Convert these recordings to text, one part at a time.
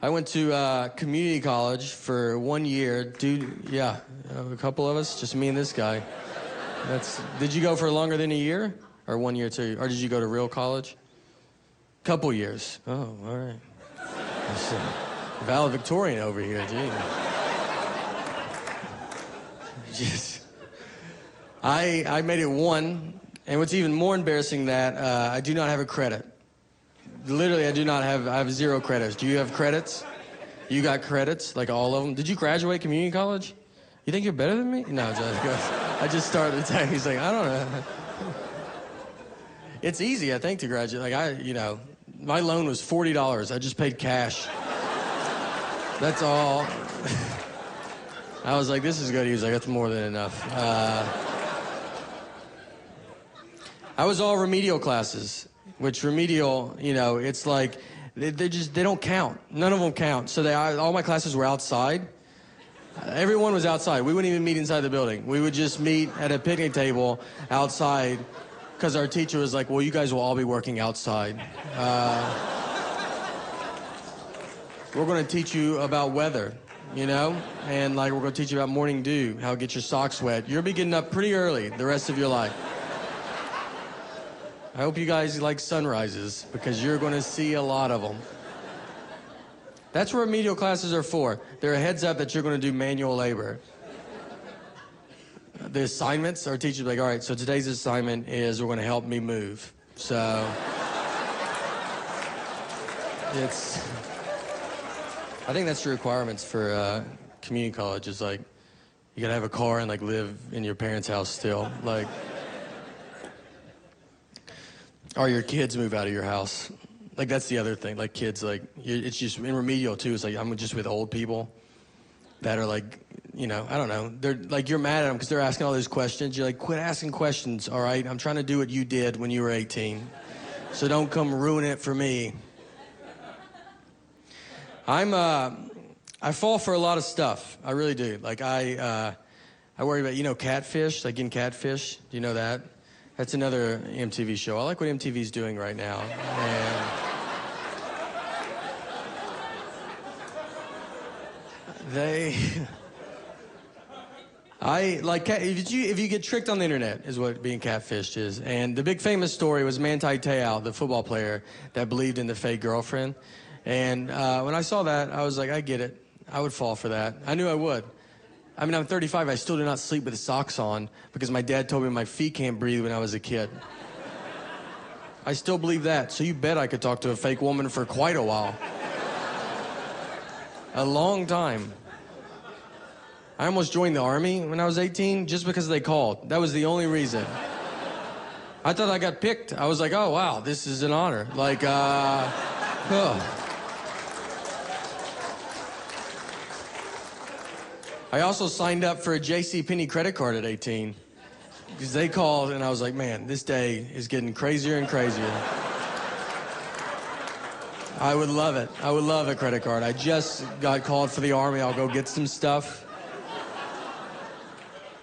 I went to community college for 1 year. Dude, yeah, a couple of us, just me and this guy. Did you go for longer than a year? Or 1 year too? Or did you go to real college? Couple years. Oh, all right. Valedictorian over here, gee. Just, I made it 1, and what's even more embarrassing that I do not have a credit. Literally, I have 0 credits. Do you have credits? You got credits, like all of them? Did you graduate community college? You think you're better than me? No, I just started the time. He's like, I don't know. It's easy, I think, to graduate. Like, my loan was $40. I just paid cash. That's all. I was like, this is good. He was like, that's more than enough. I was all remedial classes, which remedial, it's like, they don't count. None of them count. So all my classes were outside. Everyone was outside. We wouldn't even meet inside the building. We would just meet at a picnic table outside because our teacher was like, well, you guys will all be working outside. We're going to teach you about weather, and like we're going to teach you about morning dew, how to get your socks wet. You'll be getting up pretty early the rest of your life. I hope you guys like sunrises because you're going to see a lot of them. That's what remedial classes are for. They're a heads up that you're going to do manual labor. The assignments, our teachers are like, all right, so today's assignment is we're going to help me move. So I think that's the requirements for community college is like, you got to have a car and like live in your parents' house still. Like, or your kids move out of your house. Like, that's the other thing. Like, kids, like, it's just in remedial, too. It's like, I'm just with old people that are like, I don't know. They're like, you're mad at them because they're asking all these questions. You're like, quit asking questions, all right? I'm trying to do what you did when you were 18. So don't come ruin it for me. I fall for a lot of stuff. I really do. Like, I worry about, catfish, like getting catfish. Do you know that? That's another MTV show. I like what MTV's doing right now. And if you get tricked on the internet is what being catfished is. And the big famous story was Manti Te'o, the football player that believed in the fake girlfriend. And when I saw that, I was like, I get it. I would fall for that. I knew I would. I mean, I'm 35. I still do not sleep with socks on because my dad told me my feet can't breathe when I was a kid. I still believe that. So you bet I could talk to a fake woman for quite a while. A long time. I almost joined the Army when I was 18 just because they called. That was the only reason. I thought I got picked. I was like, oh, wow, this is an honor. Like, oh. I also signed up for a JCPenney credit card at 18 because they called and I was like, man, this day is getting crazier and crazier. I would love it. I would love a credit card. I just got called for the Army. I'll go get some stuff.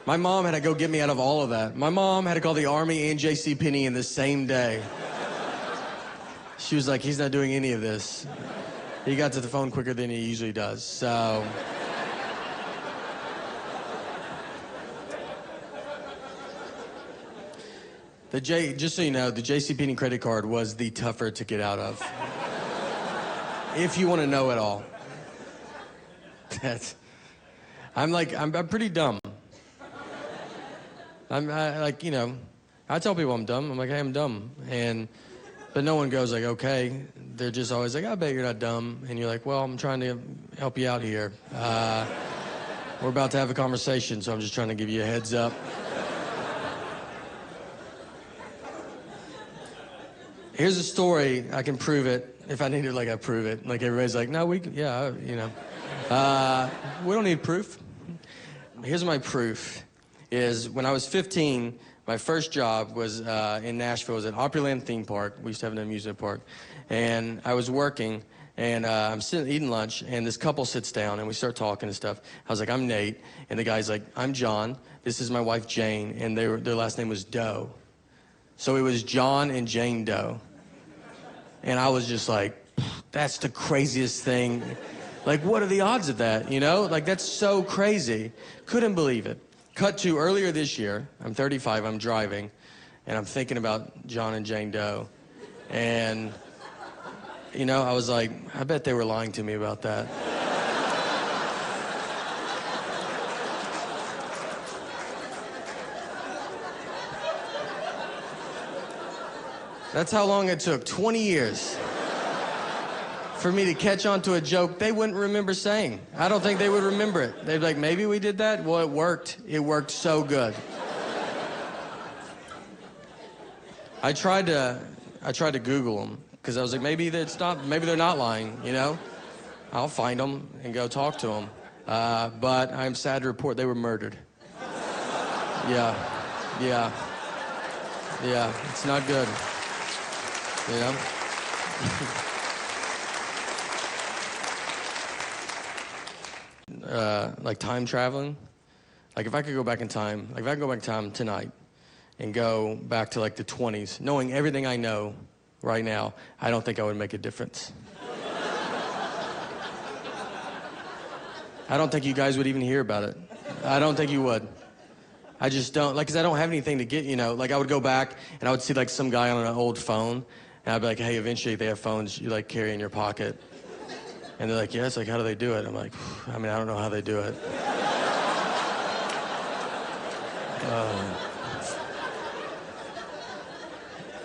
My mom had to go get me out of all of that. My mom had to call the Army and JCPenney in the same day. She was like, he's not doing any of this. He got to the phone quicker than he usually does, so... Just so you know, the JCPenney credit card was the tougher to get out of. If you want to know it all. I'm pretty dumb. I tell people I'm dumb. I'm like, hey, I'm dumb. But no one goes like, okay. They're just always like, I bet you're not dumb. And you're like, well, I'm trying to help you out here. We're about to have a conversation, so I'm just trying to give you a heads up. Here's a story. I can prove it. If I need to, I prove it. Like, everybody's like, no, we don't need proof. Here's my proof. Is when I was 15, my first job was in Nashville. It was at Opryland theme park. We used to have an amusement park. And I was working, and I'm sitting eating lunch, and this couple sits down, and we start talking and stuff. I was like, I'm Nate. And the guy's like, I'm John. This is my wife, Jane. And their last name was Doe. So it was John and Jane Doe. And I was just like, that's the craziest thing. Like, what are the odds of that, you know? Like, that's so crazy. Couldn't believe it. Cut to earlier this year. I'm 35, I'm driving, and I'm thinking about John and Jane Doe. And, you know, I was like, I bet they were lying to me about that. That's how long it took, 20 years, for me to catch on to a joke they wouldn't remember saying. I don't think they would remember it. They'd be like, maybe we did that? Well, it worked. It worked so good. I tried to Google them, because I was like, maybe they're not lying, you know? I'll find them and go talk to them. But I'm sad to report they were murdered. Yeah, it's not good. You know? Like time traveling. Like if I could go back in time, like if I could go back in time tonight and go back to like the 20s, knowing everything I know right now, I don't think I would make a difference. I don't think you guys would even hear about it. I don't think you would. I just don't, like, because I don't have anything to get, you know. Like, I would go back, and I would see, like, some guy on an old phone, and I'd be like, hey, eventually they have phones you, like, carry in your pocket. And they're like, yeah, it's like, how do they do it? I'm like, I mean, I don't know how they do it.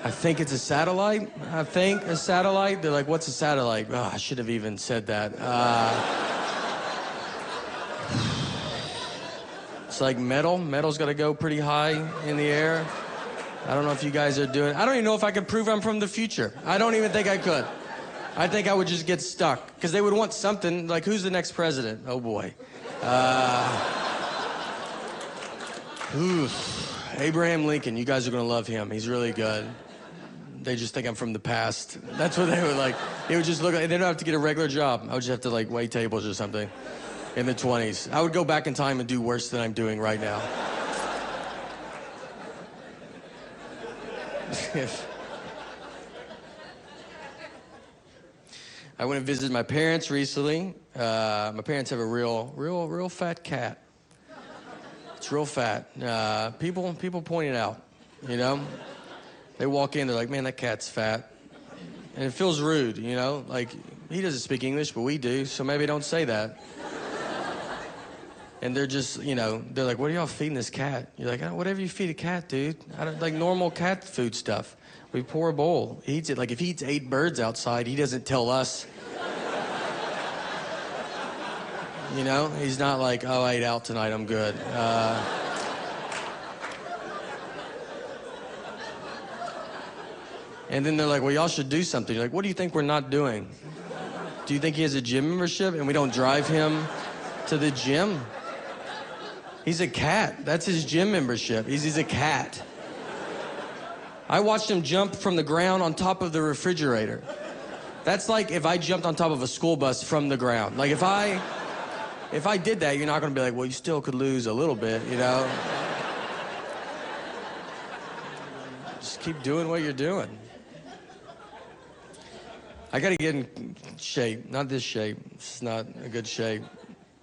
I think it's a satellite. They're like, what's a satellite? Oh, I should have even said that. It's like metal. Metal's got to go pretty high in the air. I don't know if you guys are doing it. I don't even know if I could prove I'm from the future. I don't even think I could. I think I would just get stuck. Because they would want something, like, who's the next president? Oh, boy. Abraham Lincoln. You guys are going to love him. He's really good. They just think I'm from the past. That's what they would like. It would just look like, they don't have to get a regular job. I would just have to, like, wait tables or something. In the 20s. I would go back in time and do worse than I'm doing right now. I went and visited my parents recently. My parents have a real fat cat. It's real fat. People point it out, you know? They walk in, they're like, man, that cat's fat. And it feels rude, you know? Like, he doesn't speak English, but we do, so maybe don't say that. And they're just, you know, they're like, what are y'all feeding this cat? You're like, oh, whatever you feed a cat, dude. I don't, like normal cat food stuff. We pour a bowl. He eats it. Like if he eats 8 birds outside, he doesn't tell us. You know, he's not like, oh, I ate out tonight, I'm good. And then they're like, well, y'all should do something. You're like, what do you think we're not doing? Do you think he has a gym membership and we don't drive him to the gym? He's a cat. That's his gym membership. He's a cat. I watched him jump from the ground on top of the refrigerator. That's like if I jumped on top of a school bus from the ground. Like if I did that, you're not gonna be like, well, you still could lose a little bit, you know? Just keep doing what you're doing. I gotta get in shape. Not this shape. It's not a good shape.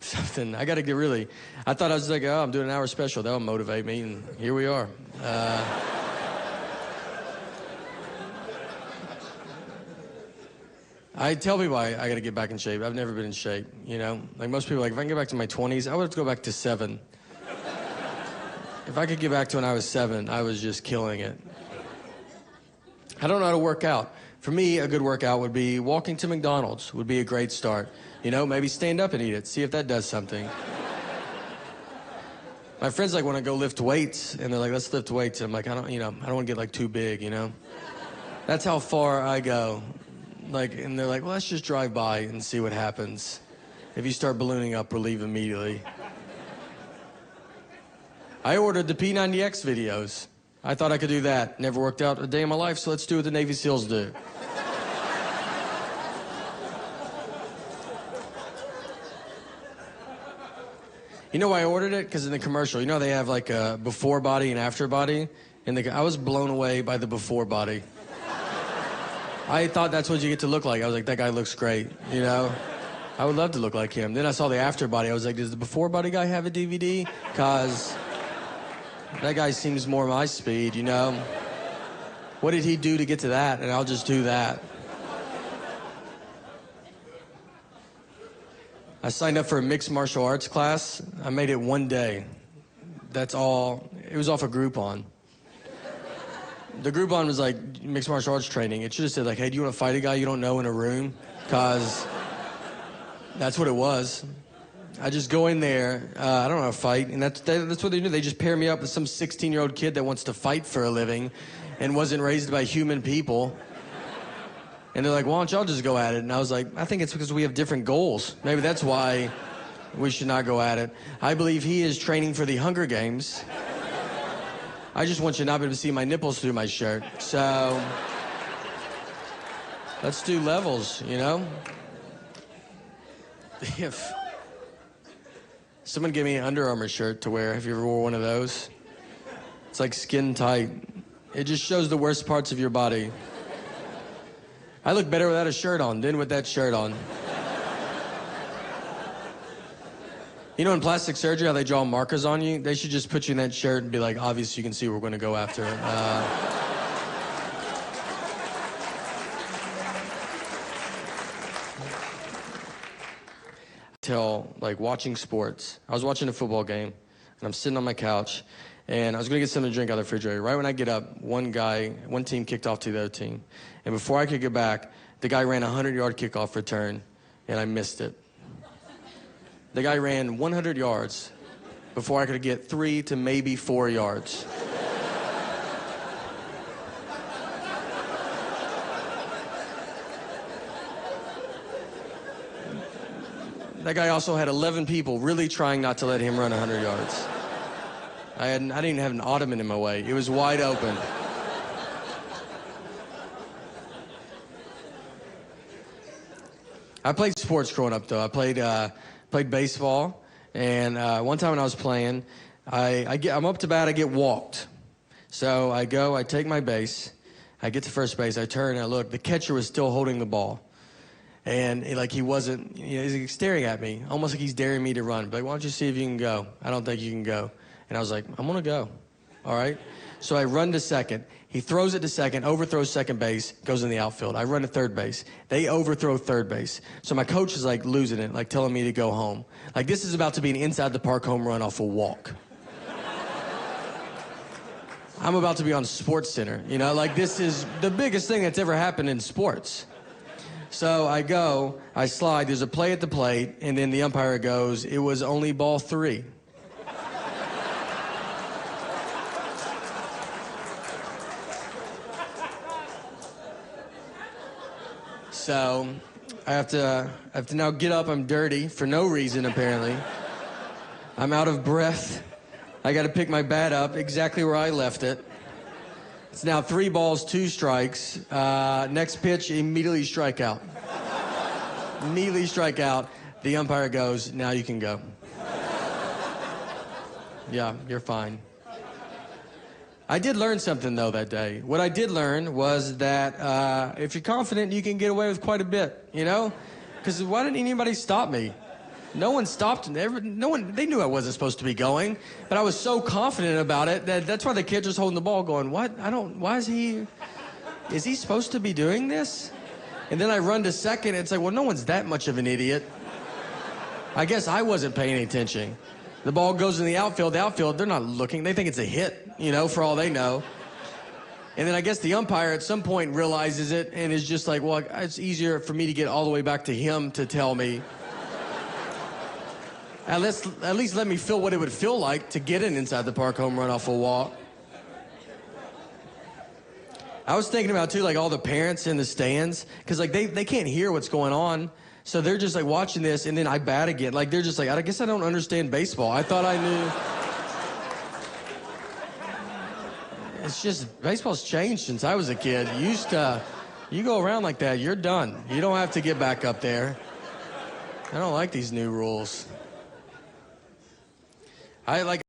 Something. I gotta get really. I thought I was like, oh, I'm doing an hour special. That'll motivate me, and here we are. I tell people I gotta get back in shape. I've never been in shape, you know? Like most people, like if I can get back to my 20s, I would have to go back to 7. If I could get back to when I was 7, I was just killing it. I don't know how to work out. For me, a good workout would be walking to McDonald's would be a great start. You know, maybe stand up and eat it. See if that does something. My friends like want to go lift weights, and they're like, let's lift weights. And I'm like, I don't want to get like too big, you know? That's how far I go. Like, and they're like, well, let's just drive by and see what happens. If you start ballooning up, we'll leave immediately. I ordered the P90X videos. I thought I could do that. Never worked out a day in my life, so let's do what the Navy SEALs do. You know why I ordered it? Because in the commercial, you know they have like a before body and after body? And I was blown away by the before body. I thought that's what you get to look like. I was like, that guy looks great, you know? I would love to look like him. Then I saw the after body. I was like, does the before body guy have a DVD? Because that guy seems more my speed, you know? What did he do to get to that? And I'll just do that. I signed up for a mixed martial arts class. I made it one day. That's all. It was off a Groupon. The Groupon was like mixed martial arts training. It should have said like, hey, do you want to fight a guy you don't know in a room? Because that's what it was. I just go in there. I don't know how to fight. And that's what they do. They just pair me up with some 16-year-old kid that wants to fight for a living and wasn't raised by human people. And they're like, why don't y'all just go at it? And I was like, I think it's because we have different goals. Maybe that's why we should not go at it. I believe he is training for the Hunger Games. I just want you to not be able to see my nipples through my shirt. So let's do levels, you know? If someone gave me an Under Armour shirt to wear, have you ever wore one of those? It's like skin tight. It just shows the worst parts of your body. I look better without a shirt on than with that shirt on. You know in plastic surgery how they draw markers on you? They should just put you in that shirt and be like, obviously you can see we're going to go after it. Till like watching sports. I was watching a football game and I'm sitting on my couch and I was going to get something to drink out of the refrigerator. Right when I get up, one team kicked off to the other team. And before I could get back, the guy ran a 100-yard kickoff return and I missed it. The guy ran 100 yards before I could get 3 to maybe 4 yards. That guy also had 11 people really trying not to let him run 100 yards. I didn't even have an ottoman in my way. It was wide open. I played sports growing up, though. I played baseball, and one time when I was playing, I'm up to bat, I get walked. So I go, I take my base, I get to first base, I turn and I look, the catcher was still holding the ball. And he wasn't, he's staring at me, almost like he's daring me to run. But why don't you see if you can go? I don't think you can go. And I was like, I'm gonna go, all right? So I run to second. He throws it to second, overthrows second base, goes in the outfield. I run to third base. They overthrow third base. So my coach is like losing it, like telling me to go home. Like this is about to be an inside the park home run off a walk. I'm about to be on Sports Center, like this is the biggest thing that's ever happened in sports. So I go, I slide, there's a play at the plate, and then the umpire goes, it was only ball 3. So I have to now get up. I'm dirty for no reason, apparently. I'm out of breath. I got to pick my bat up exactly where I left it. It's now 3 balls, 2 strikes. Next pitch, immediately strikeout. Immediately strikeout. The umpire goes, now you can go. Yeah, you're fine. I did learn something, though, that day. What I did learn was that if you're confident, you can get away with quite a bit, Because why didn't anybody stop me? No one stopped. They knew I wasn't supposed to be going. But I was so confident about it that's why the kid was holding the ball going, what? Why is he supposed to be doing this? And then I run to second, and it's like, well, no one's that much of an idiot. I guess I wasn't paying attention. The ball goes in the outfield, they're not looking. They think it's a hit, for all they know. And then I guess the umpire at some point realizes it and is just like, well, it's easier for me to get all the way back to him to tell me. At least let me feel what it would feel like to get an inside the park home run off a walk. I was thinking about, too, all the parents in the stands, because, they can't hear what's going on. So they're just watching this, and then I bat again. They're just I guess I don't understand baseball. I thought I knew. It's just, baseball's changed since I was a kid. You go around like that, you're done. You don't have to get back up there. I don't like these new rules.